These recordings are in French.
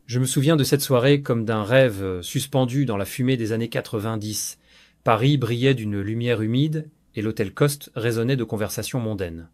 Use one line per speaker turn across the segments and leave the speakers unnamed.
Je me souviens de cette soirée comme d'un rêve suspendu dans la fumée des années 90. Paris brillait d'une lumière humide et l'hôtel Coste résonnait de conversations mondaines.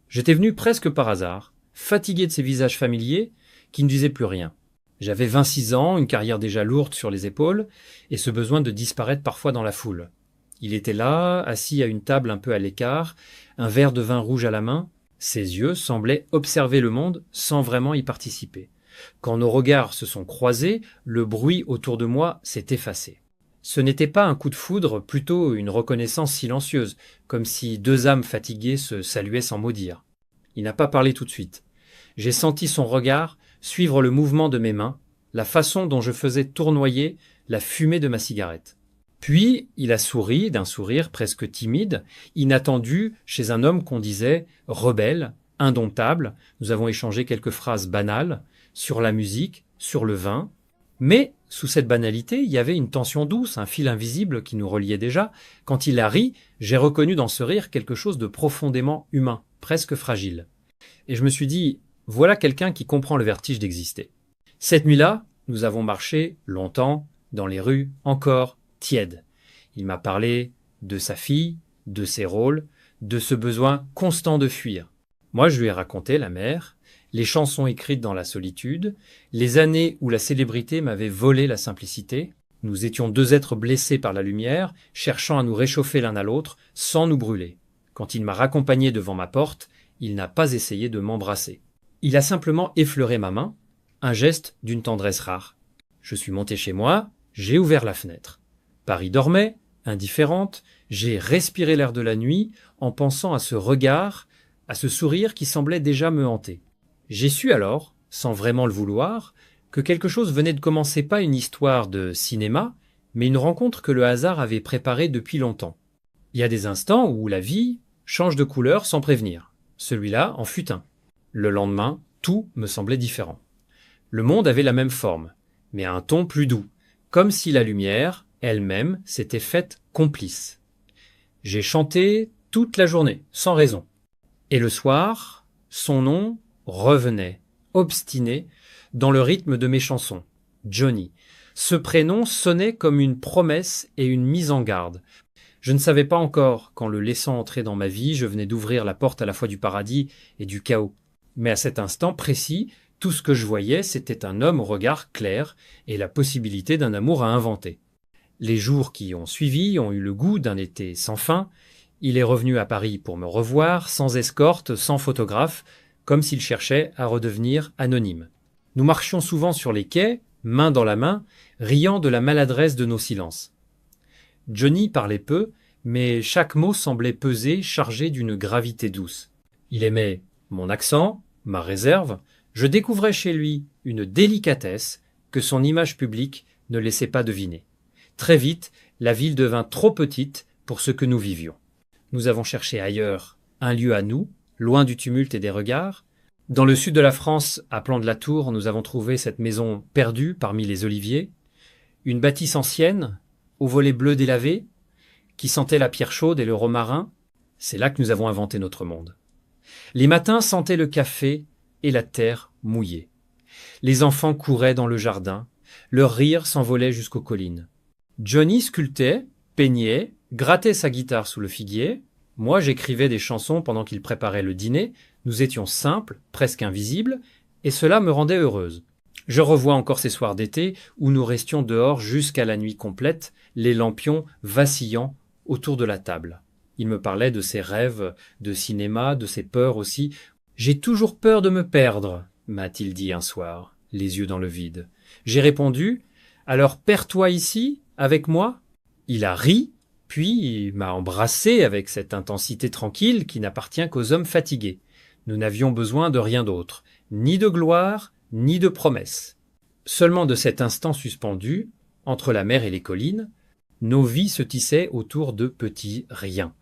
J'étais venu presque par hasard, fatigué de ces visages familiers qui ne disaient plus rien. J'avais 26 ans, une carrière déjà lourde sur les épaules et ce besoin de disparaître parfois dans la foule. Il était là, assis à une table un peu à l'écart, un verre de vin rouge à la main. Ses yeux semblaient observer le monde sans vraiment y participer. Quand nos regards se sont croisés, le bruit autour de moi s'est effacé. Ce n'était pas un coup de foudre, plutôt une reconnaissance silencieuse, comme si deux âmes fatiguées se saluaient sans mot dire. Il n'a pas parlé tout de suite. J'ai senti son regard suivre le mouvement de mes mains, la façon dont je faisais tournoyer la fumée de ma cigarette. Puis, il a souri d'un sourire presque timide, inattendu chez un homme qu'on disait rebelle, indomptable. Nous avons échangé quelques phrases banales sur la musique, sur le vin. Mais, sous cette banalité, il y avait une tension douce, un fil invisible qui nous reliait déjà. Quand il a ri, j'ai reconnu dans ce rire quelque chose de profondément humain, presque fragile. Et je me suis dit, voilà quelqu'un qui comprend le vertige d'exister. Cette nuit-là, nous avons marché longtemps, dans les rues, encore tièdes. Il m'a parlé de sa fille, de ses rôles, de ce besoin constant de fuir. Moi, je lui ai raconté la mer, les chansons écrites dans la solitude, les années où la célébrité m'avait volé la simplicité. Nous étions deux êtres blessés par la lumière, cherchant à nous réchauffer l'un à l'autre, sans nous brûler. Quand il m'a raccompagné devant ma porte, il n'a pas essayé de m'embrasser. Il a simplement effleuré ma main, un geste d'une tendresse rare. Je suis monté chez moi, j'ai ouvert la fenêtre. Paris dormait, indifférente, j'ai respiré l'air de la nuit en pensant à ce regard, à ce sourire qui semblait déjà me hanter. J'ai su alors, sans vraiment le vouloir, que quelque chose venait de commencer, pas une histoire de cinéma, mais une rencontre que le hasard avait préparée depuis longtemps. Il y a des instants où la vie change de couleur sans prévenir. Celui-là en fut un. Le lendemain, tout me semblait différent. Le monde avait la même forme, mais à un ton plus doux, comme si la lumière, elle-même, s'était faite complice. J'ai chanté toute la journée, sans raison. Et le soir, son nom revenait, obstiné, dans le rythme de mes chansons. Johnny. Ce prénom sonnait comme une promesse et une mise en garde. Je ne savais pas encore qu'en le laissant entrer dans ma vie, je venais d'ouvrir la porte à la fois du paradis et du chaos. Mais à cet instant précis, tout ce que je voyais, c'était un homme au regard clair et la possibilité d'un amour à inventer. Les jours qui ont suivi ont eu le goût d'un été sans fin. Il est revenu à Paris pour me revoir, sans escorte, sans photographe, comme s'il cherchait à redevenir anonyme. Nous marchions souvent sur les quais, main dans la main, riant de la maladresse de nos silences. Johnny parlait peu, mais chaque mot semblait peser, chargé d'une gravité douce. Il aimait mon accent, ma réserve. Je découvrais chez lui une délicatesse que son image publique ne laissait pas deviner. Très vite, la ville devint trop petite pour ce que nous vivions. Nous avons cherché ailleurs un lieu à nous, loin du tumulte et des regards. Dans le sud de la France, à Plan-de-la-Tour, nous avons trouvé cette maison perdue parmi les oliviers, une bâtisse ancienne, aux volets bleus délavés, qui sentait la pierre chaude et le romarin. C'est là que nous avons inventé notre monde. Les matins sentaient le café et la terre mouillée. Les enfants couraient dans le jardin, leur rire s'envolait jusqu'aux collines. Johnny sculptait, peignait, grattait sa guitare sous le figuier. Moi, j'écrivais des chansons pendant qu'il préparait le dîner. Nous étions simples, presque invisibles, et cela me rendait heureuse. Je revois encore ces soirs d'été où nous restions dehors jusqu'à la nuit complète, les lampions vacillant autour de la table. Il me parlait de ses rêves, de cinéma, de ses peurs aussi. « J'ai toujours peur de me perdre », m'a-t-il dit un soir, les yeux dans le vide. J'ai répondu « Alors perds-toi ici, avec moi ?» Il a ri, puis il m'a embrassé avec cette intensité tranquille qui n'appartient qu'aux hommes fatigués. Nous n'avions besoin de rien d'autre, ni de gloire, ni de promesses. Seulement de cet instant suspendu, entre la mer et les collines, nos vies se tissaient autour de petits riens.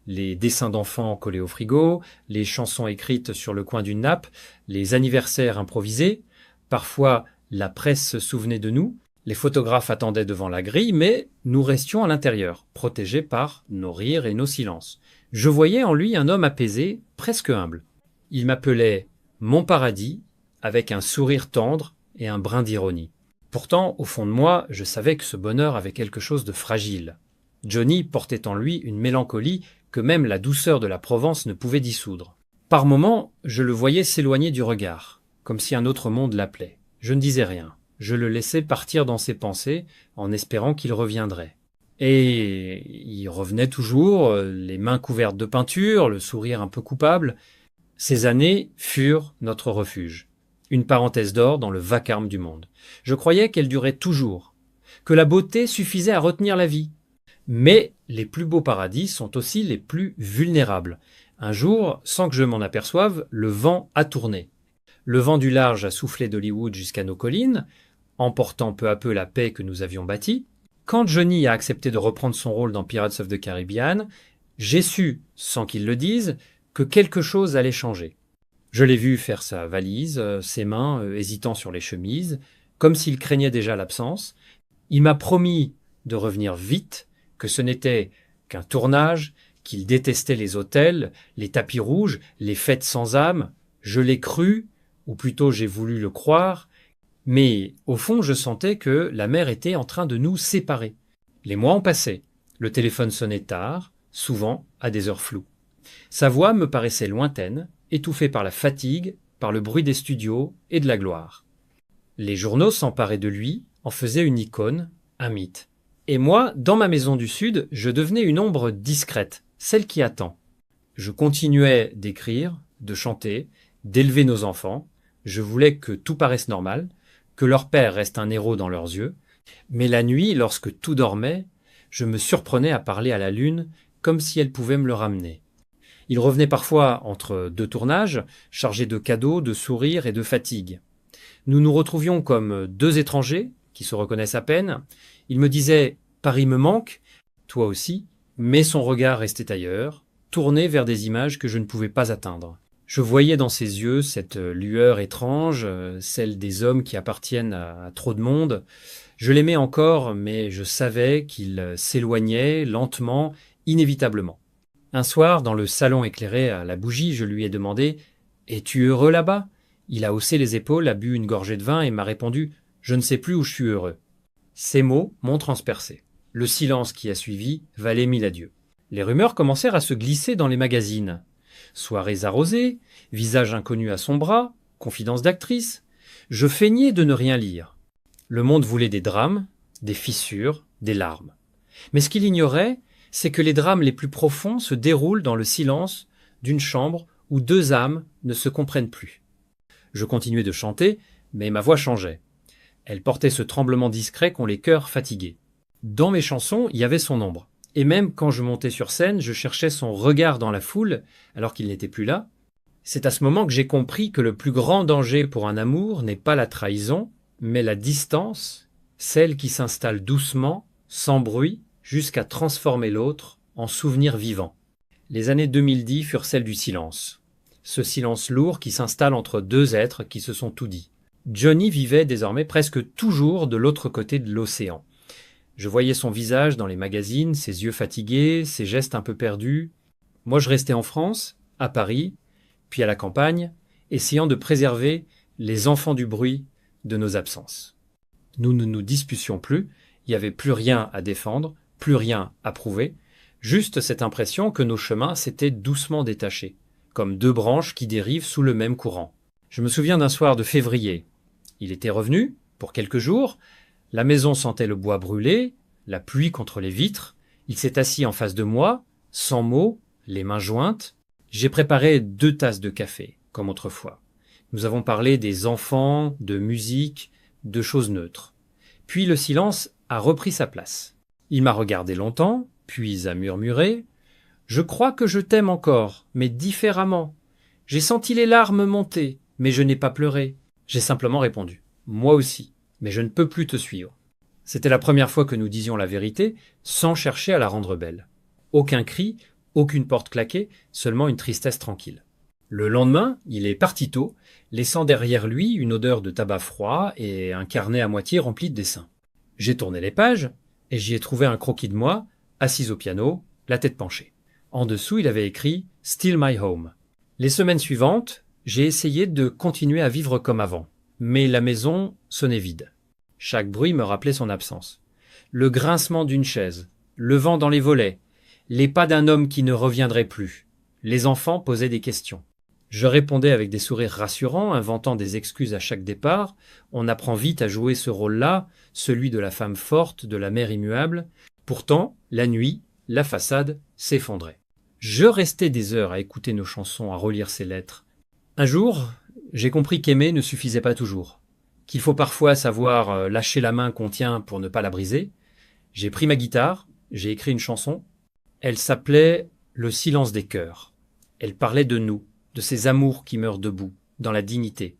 Les dessins d'enfants collés au frigo, les chansons écrites sur le coin d'une nappe, les anniversaires improvisés. Parfois, la presse se souvenait de nous, les photographes attendaient devant la grille, mais nous restions à l'intérieur, protégés par nos rires et nos silences. Je voyais en lui un homme apaisé, presque humble. Il m'appelait « mon paradis » avec un sourire tendre, et un brin d'ironie. Pourtant, au fond de moi, je savais que ce bonheur avait quelque chose de fragile. Johnny portait en lui une mélancolie que même la douceur de la Provence ne pouvait dissoudre. Par moments, je le voyais s'éloigner du regard, comme si un autre monde l'appelait. Je ne disais rien. Je le laissais partir dans ses pensées, en espérant qu'il reviendrait. Et il revenait toujours, les mains couvertes de peinture, le sourire un peu coupable. Ces années furent notre refuge. Une parenthèse d'or dans le vacarme du monde. Je croyais qu'elle durait toujours, que la beauté suffisait à retenir la vie. Mais les plus beaux paradis sont aussi les plus vulnérables. Un jour, sans que je m'en aperçoive, le vent a tourné. Le vent du large a soufflé d'Hollywood jusqu'à nos collines, emportant peu à peu la paix que nous avions bâtie. Quand Johnny a accepté de reprendre son rôle dans Pirates of the Caribbean, j'ai su, sans qu'il le dise, que quelque chose allait changer. Je l'ai vu faire sa valise, ses mains hésitant sur les chemises, comme s'il craignait déjà l'absence. Il m'a promis de revenir vite, que ce n'était qu'un tournage, qu'il détestait les hôtels, les tapis rouges, les fêtes sans âme. Je l'ai cru, ou plutôt j'ai voulu le croire, mais au fond je sentais que la mer était en train de nous séparer. Les mois ont passé. Le téléphone sonnait tard, souvent à des heures floues. Sa voix me paraissait lointaine, étouffée par la fatigue, par le bruit des studios et de la gloire. Les journaux s'emparaient de lui, en faisaient une icône, un mythe. Et moi, dans ma maison du Sud, je devenais une ombre discrète, celle qui attend. Je continuais d'écrire, de chanter, d'élever nos enfants. Je voulais que tout paraisse normal, que leur père reste un héros dans leurs yeux. Mais la nuit, lorsque tout dormait, je me surprenais à parler à la lune comme si elle pouvait me le ramener. Il revenait parfois entre deux tournages, chargé de cadeaux, de sourires et de fatigue. Nous nous retrouvions comme deux étrangers qui se reconnaissent à peine. Il me disait « Paris me manque », toi aussi, mais son regard restait ailleurs, tourné vers des images que je ne pouvais pas atteindre. Je voyais dans ses yeux cette lueur étrange, celle des hommes qui appartiennent à trop de monde. Je l'aimais encore, mais je savais qu'il s'éloignait lentement, inévitablement. Un soir, dans le salon éclairé à la bougie, je lui ai demandé « Es-tu heureux là-bas » Il a haussé les épaules, a bu une gorgée de vin et m'a répondu « Je ne sais plus où je suis heureux ». Ces mots m'ont transpercé. Le silence qui a suivi valait mille adieux. Les rumeurs commencèrent à se glisser dans les magazines. Soirées arrosées, visage inconnu à son bras, confidence d'actrice. Je feignais de ne rien lire. Le monde voulait des drames, des fissures, des larmes. Mais ce qu'il ignorait, c'est que les drames les plus profonds se déroulent dans le silence d'une chambre où deux âmes ne se comprennent plus. Je continuais de chanter, mais ma voix changeait. Elle portait ce tremblement discret qu'ont les cœurs fatigués. Dans mes chansons, il y avait son ombre. Et même quand je montais sur scène, je cherchais son regard dans la foule, alors qu'il n'était plus là. C'est à ce moment que j'ai compris que le plus grand danger pour un amour n'est pas la trahison, mais la distance, celle qui s'installe doucement, sans bruit, jusqu'à transformer l'autre en souvenir vivant. Les années 2010 furent celles du silence. Ce silence lourd qui s'installe entre deux êtres qui se sont tout dit. Johnny vivait désormais presque toujours de l'autre côté de l'océan. Je voyais son visage dans les magazines, ses yeux fatigués, ses gestes un peu perdus. Moi, je restais en France, à Paris, puis à la campagne, essayant de préserver les enfants du bruit de nos absences. Nous ne nous disputions plus, il n'y avait plus rien à défendre, plus rien à prouver, juste cette impression que nos chemins s'étaient doucement détachés, comme deux branches qui dérivent sous le même courant. Je me souviens d'un soir de février. Il était revenu, pour quelques jours. La maison sentait le bois brûlé, la pluie contre les vitres. Il s'est assis en face de moi, sans mots, les mains jointes. J'ai préparé 2 tasses de café, comme autrefois. Nous avons parlé des enfants, de musique, de choses neutres. Puis le silence a repris sa place. Il m'a regardé longtemps, puis a murmuré « Je crois que je t'aime encore, mais différemment. J'ai senti les larmes monter, mais je n'ai pas pleuré. » J'ai simplement répondu « Moi aussi, mais je ne peux plus te suivre. » C'était la première fois que nous disions la vérité sans chercher à la rendre belle. Aucun cri, aucune porte claquée, seulement une tristesse tranquille. Le lendemain, il est parti tôt, laissant derrière lui une odeur de tabac froid et un carnet à moitié rempli de dessins. J'ai tourné les pages et j'y ai trouvé un croquis de moi, assis au piano, la tête penchée. En dessous, il avait écrit « Still my home ». Les semaines suivantes, j'ai essayé de continuer à vivre comme avant. Mais la maison sonnait vide. Chaque bruit me rappelait son absence. Le grincement d'une chaise, le vent dans les volets, les pas d'un homme qui ne reviendrait plus. Les enfants posaient des questions. Je répondais avec des sourires rassurants, inventant des excuses à chaque départ. On apprend vite à jouer ce rôle-là, celui de la femme forte, de la mère immuable. Pourtant, la nuit, la façade s'effondrait. Je restais des heures à écouter nos chansons, à relire ces lettres. Un jour, j'ai compris qu'aimer ne suffisait pas toujours, qu'il faut parfois savoir lâcher la main qu'on tient pour ne pas la briser. J'ai pris ma guitare, j'ai écrit une chanson. Elle s'appelait « Le silence des cœurs ». Elle parlait de nous, de ces amours qui meurent debout, dans la dignité.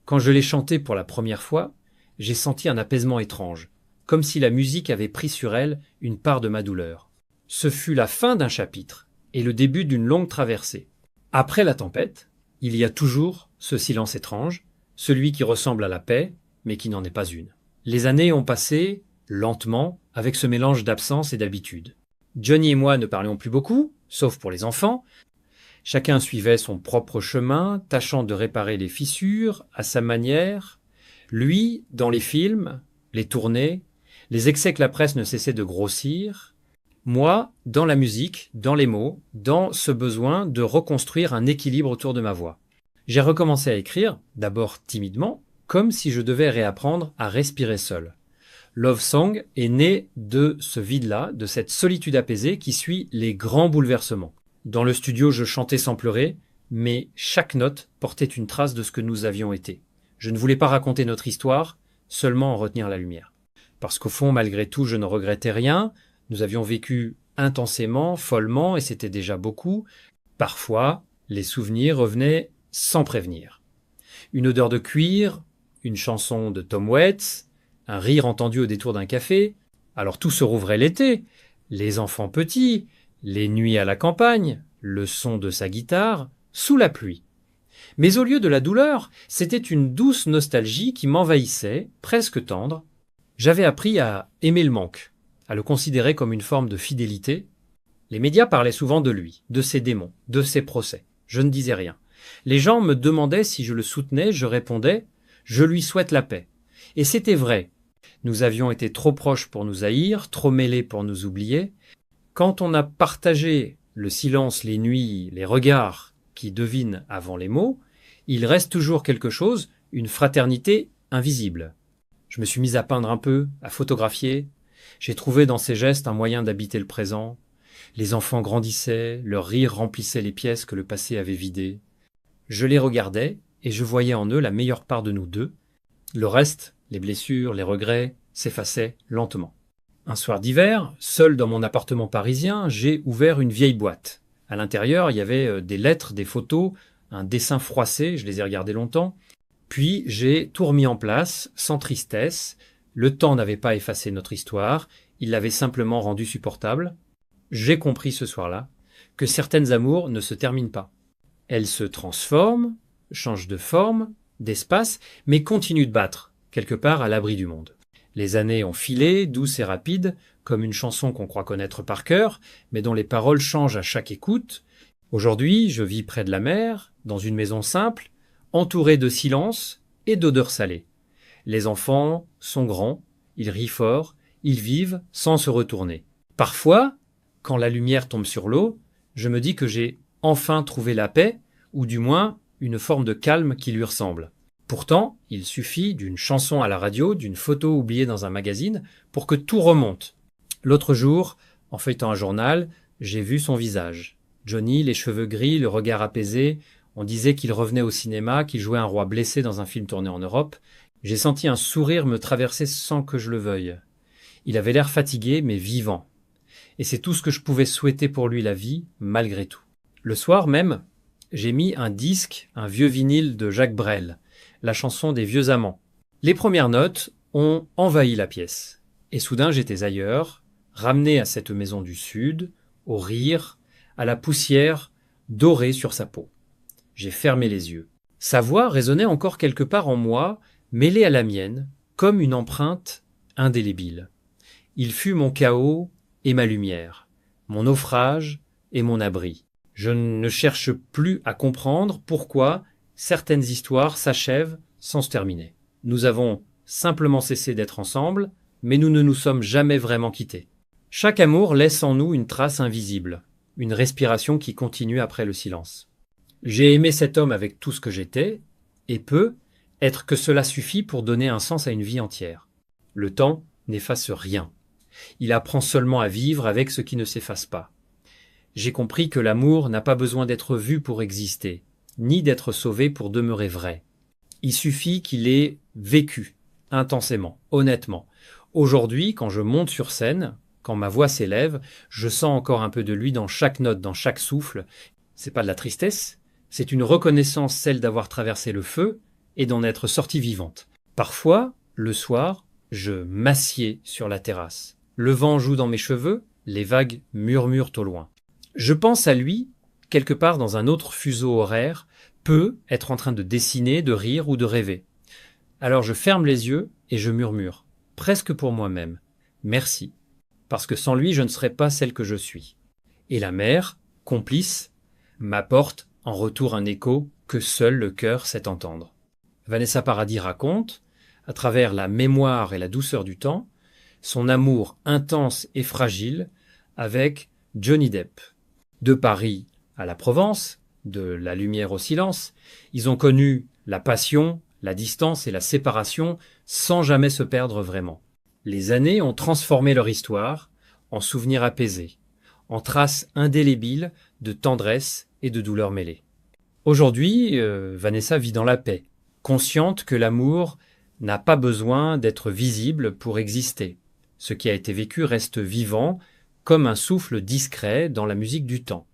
Quand je l'ai chantée pour la première fois, j'ai senti un apaisement étrange, comme si la musique avait pris sur elle une part de ma douleur. Ce fut la fin d'un chapitre et le début d'une longue traversée. Après la tempête, il y a toujours ce silence étrange, celui qui ressemble à la paix, mais qui n'en est pas une. Les années ont passé, lentement, avec ce mélange d'absence et d'habitude. Johnny et moi ne parlions plus beaucoup, sauf pour les enfants. Chacun suivait son propre chemin, tâchant de réparer les fissures à sa manière. Lui, dans les films, les tournées, les excès que la presse ne cessait de grossir. Moi, dans la musique, dans les mots, dans ce besoin de reconstruire un équilibre autour de ma voix. J'ai recommencé à écrire, d'abord timidement, comme si je devais réapprendre à respirer seul. Love Song est né de ce vide-là, de cette solitude apaisée qui suit les grands bouleversements. Dans le studio, je chantais sans pleurer, mais chaque note portait une trace de ce que nous avions été. Je ne voulais pas raconter notre histoire, seulement en retenir la lumière. Parce qu'au fond, malgré tout, je ne regrettais rien. Nous avions vécu intensément, follement, et c'était déjà beaucoup. Parfois, les souvenirs revenaient sans prévenir. Une odeur de cuir, une chanson de Tom Waits, un rire entendu au détour d'un café. Alors tout se rouvrait l'été. Les enfants petits, les nuits à la campagne, le son de sa guitare, sous la pluie. Mais au lieu de la douleur, c'était une douce nostalgie qui m'envahissait, presque tendre. J'avais appris à aimer le manque, à le considérer comme une forme de fidélité. Les médias parlaient souvent de lui, de ses démons, de ses procès. Je ne disais rien. Les gens me demandaient si je le soutenais, je répondais « Je lui souhaite la paix ». Et c'était vrai. Nous avions été trop proches pour nous haïr, trop mêlés pour nous oublier. Quand on a partagé le silence, les nuits, les regards qui devinent avant les mots, il reste toujours quelque chose, une fraternité invisible. Je me suis mis à peindre un peu, à photographier. J'ai trouvé dans ces gestes un moyen d'habiter le présent. Les enfants grandissaient, leur rire remplissait les pièces que le passé avait vidées. Je les regardais et je voyais en eux la meilleure part de nous deux. Le reste, les blessures, les regrets, s'effaçaient lentement. Un soir d'hiver, seul dans mon appartement parisien, j'ai ouvert une vieille boîte. À l'intérieur, il y avait des lettres, des photos, un dessin froissé, je les ai regardés longtemps. Puis j'ai tout remis en place, sans tristesse. Le temps n'avait pas effacé notre histoire, il l'avait simplement rendue supportable. J'ai compris ce soir-là que certaines amours ne se terminent pas. Elles se transforment, changent de forme, d'espace, mais continuent de battre, quelque part à l'abri du monde. Les années ont filé, douces et rapides, comme une chanson qu'on croit connaître par cœur, mais dont les paroles changent à chaque écoute. Aujourd'hui, je vis près de la mer, dans une maison simple, entourée de silence et d'odeurs salées. Les enfants sont grands, ils rient fort, ils vivent sans se retourner. Parfois, quand la lumière tombe sur l'eau, je me dis que j'ai enfin trouvé la paix, ou du moins une forme de calme qui lui ressemble. Pourtant, il suffit d'une chanson à la radio, d'une photo oubliée dans un magazine, pour que tout remonte. L'autre jour, en feuilletant un journal, j'ai vu son visage. Johnny, les cheveux gris, le regard apaisé, on disait qu'il revenait au cinéma, qu'il jouait un roi blessé dans un film tourné en Europe. J'ai senti un sourire me traverser sans que je le veuille. Il avait l'air fatigué, mais vivant. Et c'est tout ce que je pouvais souhaiter pour lui, la vie, malgré tout. Le soir même, j'ai mis un disque, un vieux vinyle de Jacques Brel, la chanson des vieux amants. Les premières notes ont envahi la pièce. Et soudain, j'étais ailleurs, ramené à cette maison du Sud, au rire, à la poussière dorée sur sa peau. J'ai fermé les yeux. Sa voix résonnait encore quelque part en moi, mêlée à la mienne, comme une empreinte indélébile. Il fut mon chaos et ma lumière, mon naufrage et mon abri. Je ne cherche plus à comprendre pourquoi certaines histoires s'achèvent sans se terminer. Nous avons simplement cessé d'être ensemble, mais nous ne nous sommes jamais vraiment quittés. Chaque amour laisse en nous une trace invisible, une respiration qui continue après le silence. J'ai aimé cet homme avec tout ce que j'étais, et peut être que cela suffit pour donner un sens à une vie entière. Le temps n'efface rien. Il apprend seulement à vivre avec ce qui ne s'efface pas. J'ai compris que l'amour n'a pas besoin d'être vu pour exister, ni d'être sauvé pour demeurer vrai. Il suffit qu'il ait vécu, intensément, honnêtement. Aujourd'hui, quand je monte sur scène, quand ma voix s'élève, je sens encore un peu de lui dans chaque note, dans chaque souffle. C'est pas de la tristesse, c'est une reconnaissance, celle d'avoir traversé le feu et d'en être sortie vivante. Parfois, le soir, je m'assieds sur la terrasse. Le vent joue dans mes cheveux, les vagues murmurent au loin. Je pense à lui, quelque part dans un autre fuseau horaire, peut être en train de dessiner, de rire ou de rêver. Alors je ferme les yeux et je murmure, presque pour moi-même, merci, parce que sans lui je ne serais pas celle que je suis. Et la mer, complice, m'apporte en retour un écho que seul le cœur sait entendre. Vanessa Paradis raconte, à travers la mémoire et la douceur du temps, son amour intense et fragile avec Johnny Depp. De Paris à la Provence, de la lumière au silence, ils ont connu la passion, la distance et la séparation sans jamais se perdre vraiment. Les années ont transformé leur histoire en souvenirs apaisés, en traces indélébiles de tendresse et de douleur mêlée. Aujourd'hui, Vanessa vit dans la paix, consciente que l'amour n'a pas besoin d'être visible pour exister. Ce qui a été vécu reste vivant, comme un souffle discret dans la musique du temps.